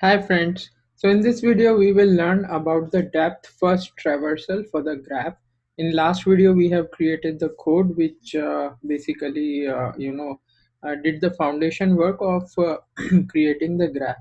Hi friends, so in this video we will learn about the depth first traversal for the graph. In last video we have created the code which basically did the foundation work of creating the graph.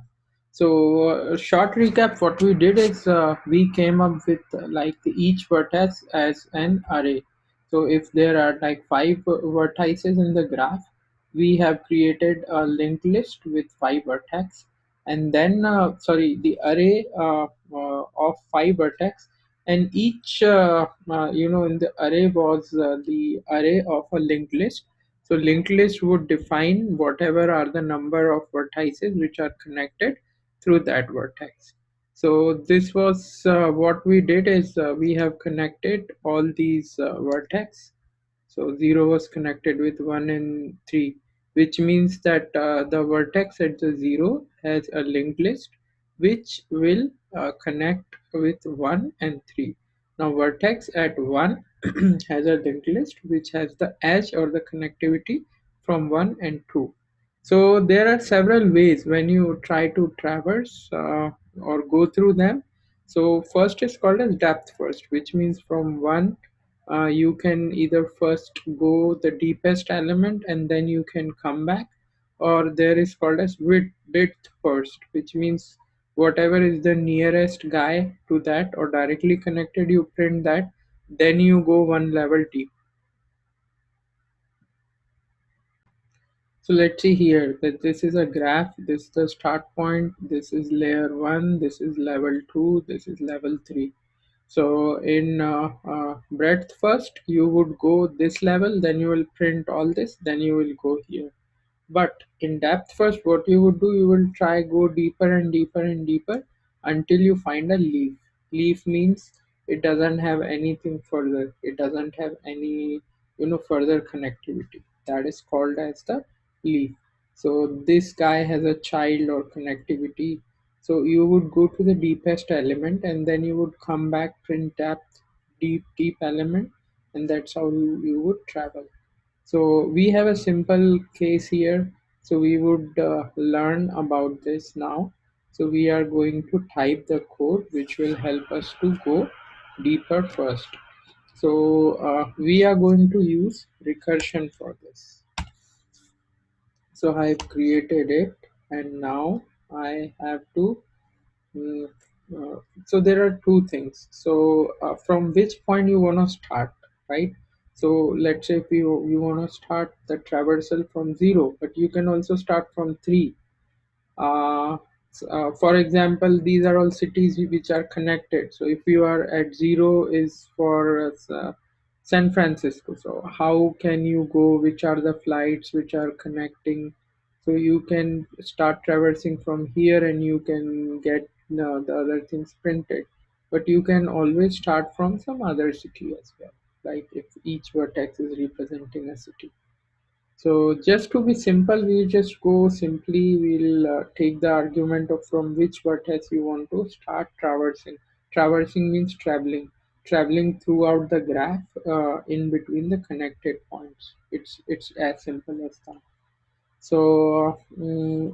So short recap, what we did is we came up with like each vertex as an array. So if there are like five vertices in the graph, we have created a linked list with five vertex, and then the array of five vertex, and each in the array was the array of a linked list. So linked list would define whatever are the number of vertices which are connected through that vertex. So this was what we did is we have connected all these vertex. So 0 was connected with 1 and 3, which means that the vertex at the 0 has a linked list which will connect with 1 and 3. Now vertex at 1 has a linked list which has the edge or the connectivity from 1 and 2. So there are several ways when you try to traverse or go through them. So first is called as depth first, which means from 1 you can either first go the deepest element and then you can come back, or there is called as width first, which means whatever is the nearest guy to that or directly connected, you print that, then you go one level deep. So let's see here that this is a graph, this is the start point, this is layer 1, this is level 2, this is level 3. So in breadth first, you would go this level, then you will print all this, then you will go here. But in depth first, what you would do, you will try go deeper and deeper and deeper until you find a leaf. Leaf means it doesn't have anything further. It doesn't have any further connectivity. That is called as the leaf. So this guy has a child or connectivity. So you would go to the deepest element and then you would come back, print depth, deep element, and that's how you would travel. So we have a simple case here. So we would learn about this now. So we are going to type the code which will help us to go deeper first. So we are going to use recursion for this. So I've created it, and now I have to Mm, so there are two things. So from which point you want to start, right? So let's say if you want to start the traversal from 0, but you can also start from 3. For example, these are all cities which are connected. So if you are at 0 is for San Francisco. So how can you go? Which are the flights which are connecting? So you can start traversing from here and you can get the other things printed. But you can always start from some other city as well, like if each vertex is representing a city. So just to be simple, we just go simply, we'll take the argument of from which vertex you want to start traversing. Traversing means traveling, traveling throughout the graph in between the connected points. It's as simple as that. So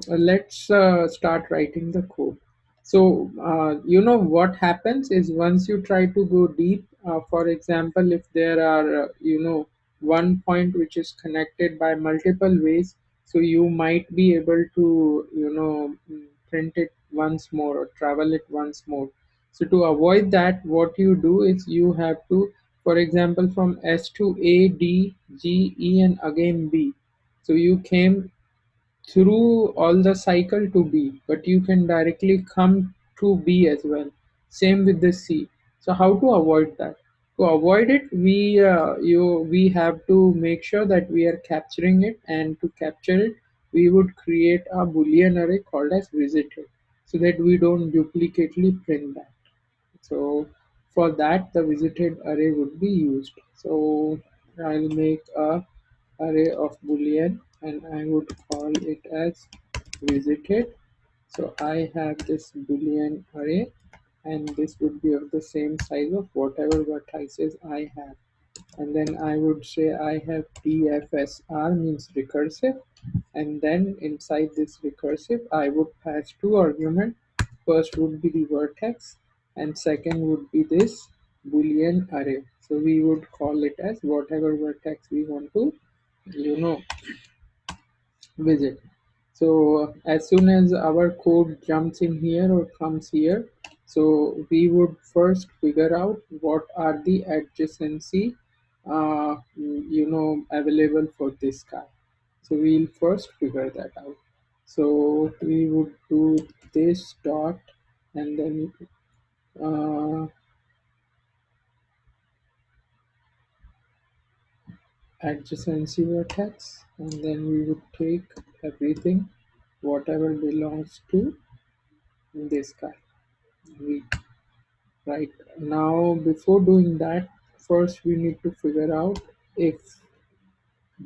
let's start writing the code. So what happens is once you try to go deep, for example, if there are one point which is connected by multiple ways, so you might be able to print it once more or travel it once more. So to avoid that, what you do is you have to, for example, from S to A, D, G, E, and again B. So you came through all the cycle to B, but you can directly come to B as well. Same with the C. So how to avoid that? To avoid it, we have to make sure that we are capturing it, and to capture it, we would create a Boolean array called as visited, so that we don't duplicately print that. So for that, the visited array would be used. So I'll make a array of boolean and I would call it as visited. So I have this boolean array, and this would be of the same size of whatever vertices I have. And then I would say I have dfsr means recursive, and then inside this recursive I would pass two arguments. First would be the vertex, and second would be this Boolean array. So we would call it as whatever vertex we want to, you know, visit. So as soon as our code jumps in here or comes here, so we would first figure out what are the adjacency, available for this guy. So we'll first figure that out. So we would do this dot and then uh, adjacency vertex, and then we would take everything whatever belongs to this guy. We Right now, before doing that, first we need to figure out if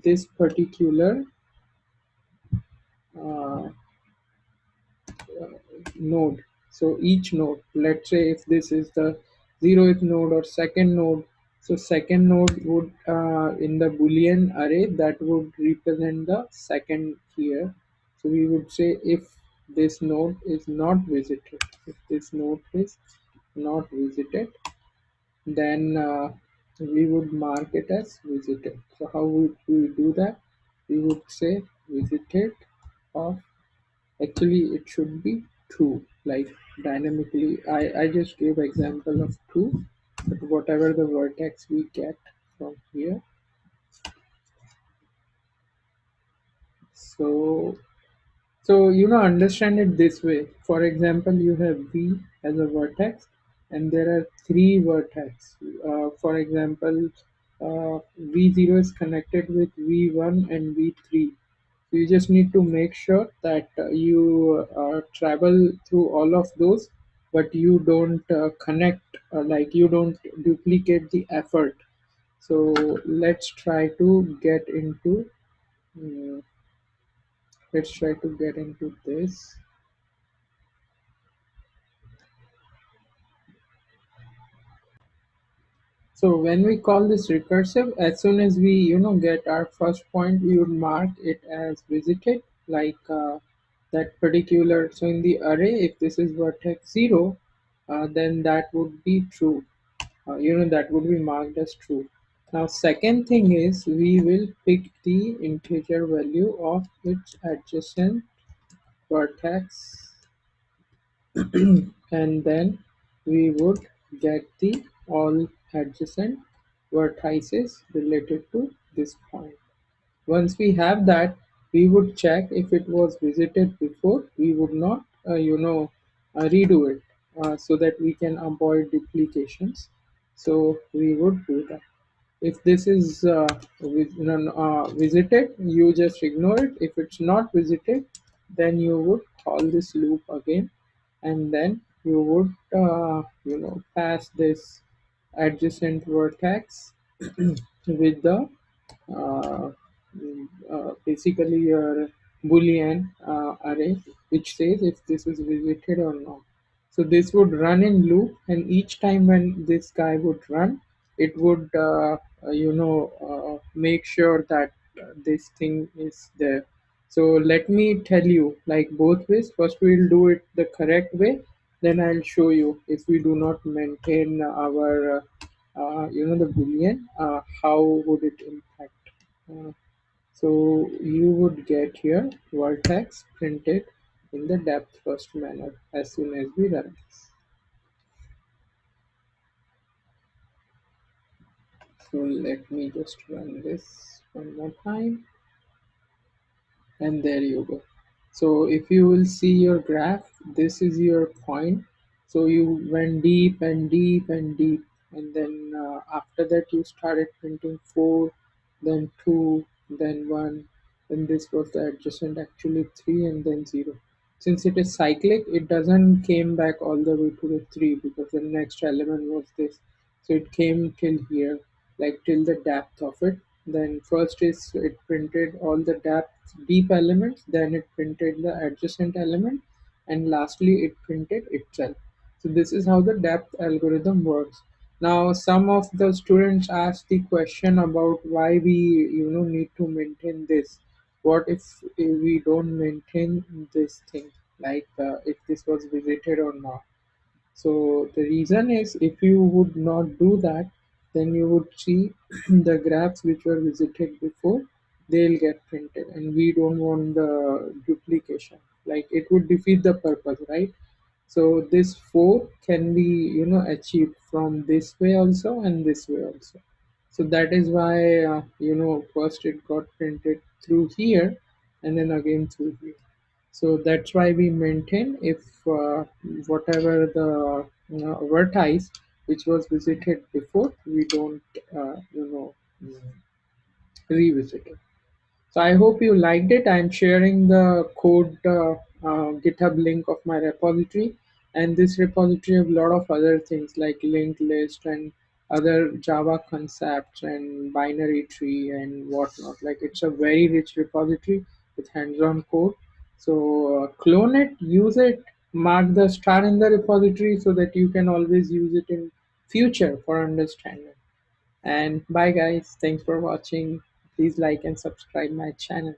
this particular uh, node, so each node, let's say if this is the 0th node or second node, so second node would, in the Boolean array, that would represent the second here. So we would say if this node is not visited, if this node is not visited, then we would mark it as visited. So how would we do that? We would say visited of, actually it should be true, like dynamically. I just gave example of true, but whatever the vertex we get from here. So understand it this way. For example, you have V as a vertex, and there are three vertex. For example, V0 is connected with V1 and V3. So you just need to make sure that you travel through all of those, but you don't connect, like you don't duplicate the effort. So let's try to get into. mm, let's try to get into this. So when we call this recursive, as soon as we get our first point, we would mark it as visited, like that particular. So in the array, if this is vertex 0, then that would be true. That would be marked as true. Now second thing is we will pick the integer value of its adjacent vertex, and then we would get the all adjacent vertices related to this point. Once we have that, we would check if it was visited before. We would not, redo it, so that we can avoid duplications. So we would do that. If this is visited, you just ignore it. If it's not visited, then you would call this loop again, and then you would pass this adjacent vertex with the uh, basically your boolean array, which says if this is visited or not. So this would run in loop, and each time when this guy would run, it would make sure that this thing is there. So let me tell you, like, both ways. First we'll do it the correct way, then I'll show you if we do not maintain our the boolean, how would it impact. uh, so you would get here vertex printed in the depth first manner as soon as we run this. So let me just run this one more time, and there you go. So if you will see your graph, this is your point. So you went deep and deep and deep, and then after that you started printing 4, then 2, then 1, then this was the adjacent, actually 3, and then 0. Since it is cyclic, it doesn't came back all the way to the 3, because the next element was this. So it came till here, like till the depth of it. Then first is it printed all the depth deep elements, then it printed the adjacent element, and lastly it printed itself. So this is how the depth algorithm works. Now some of the students ask the question about why we need to maintain this. What if we don't maintain this thing? like if this was visited or not. So the reason is, if you would not do that, then you would see the graphs which were visited before, they'll get printed, and we don't want the duplication. Like it would defeat the purpose, right? So this 4 can be, achieved from this way also and this way also. So that is why, first it got printed through here and then again through here. So that's why we maintain, if whatever the vertex which was visited before, we don't, revisit it. So I hope you liked it. I'm sharing the code GitHub link of my repository, and this repository have a lot of other things like linked list and other Java concepts and binary tree and whatnot. Like it's a very rich repository with hands-on code. So clone it, use it, mark the star in the repository so that you can always use it in future for understanding. And bye guys, thanks for watching. Please like and subscribe my channel.